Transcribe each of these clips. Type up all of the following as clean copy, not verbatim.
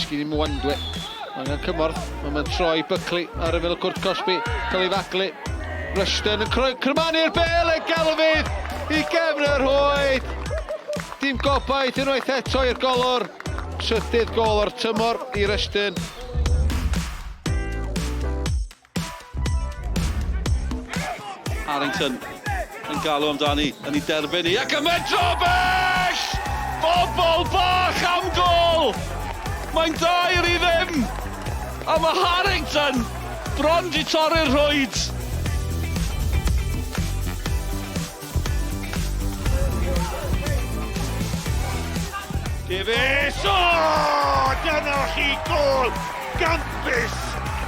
gyn i Mwandwe. Mae'n cymorth, mae'n troi Buckley ar y fel cwrt Cosby, cael ei faclu. Rushton yn crymanu'r bel y gelfydd i gefn yr Hwyd. Dim gobaith unwaith eto i'r golwr. Trydydd gol o'r tymor i Rushton. Harrington yn galw amdani, yn ei derbyn ni, ac ymedro bell! Bobl bach am gol! Mae'n 2-0, a mae Harrington bron di torri'r rhwyd. Davies, dyna chi gol gampus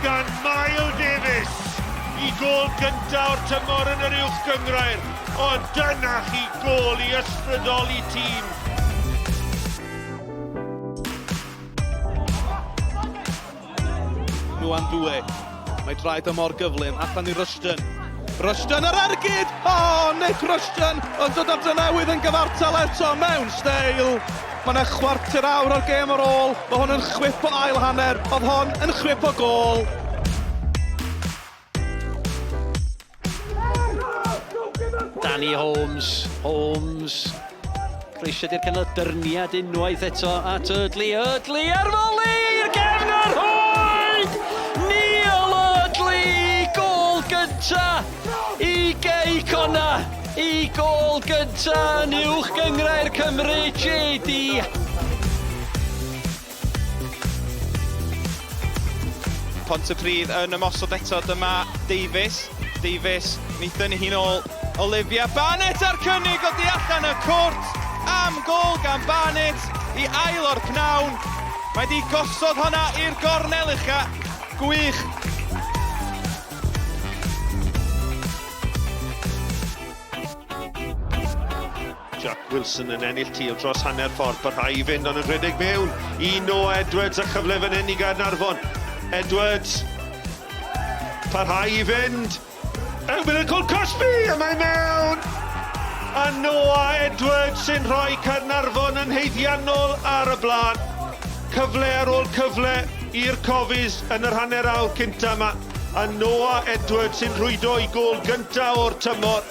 gan Mael Davies i gol gyntaf o'r tymor yn yr uwch gyngrair, ond dyna chi gol i ysbrydoli tîm. Mwandwe, mae draed y mor gyflym, allan i Rushton. Rushton ar ergyd! O, Nick Rushton yn dod ar Drenewydd yn gyfartal eto mewn steil. Mae yna chwarter awr o'r gêm ar ôl. Mae hwn yn chwip o ail hanner, oedd hon yn chwip o gol. Danny Holmes. Croeso di'r canoldarniad unwaith eto at Eardley ar foli i'r gefn yr Hwyd! Neal Eardley, gol gynta i CONNAH, i gol gynta yn uwch gyngrair Cymru JD. Pontypridd yn ymosod eto, dyma Davies, nid yn hi'n ôl. Olivia Barnett ar cynnig o di allan y cwrt, am gol gan Barnett i ail o'r pnawn. Mae di gosod honna i'r gornel ucha, gwych. Jack Wilson yn ennill tîl dros hanner ffordd, parhau i fynd ond yn rhedeg mewn i Noah Edwards a chyfle fan hyn i Caernarfon. Edwards, parhau i fynd. Bydd yn cwld Cosby, a mae mewn! A Noah Edwards sy'n rhoi Caernarfon yn heiddiannol ar y blaen. Cyfle ar ôl cyfle i'r cofis yn yr hanner awr cynta yma. A Noah Edwards sy'n rhwydo i gol gyntaf o'r tymor.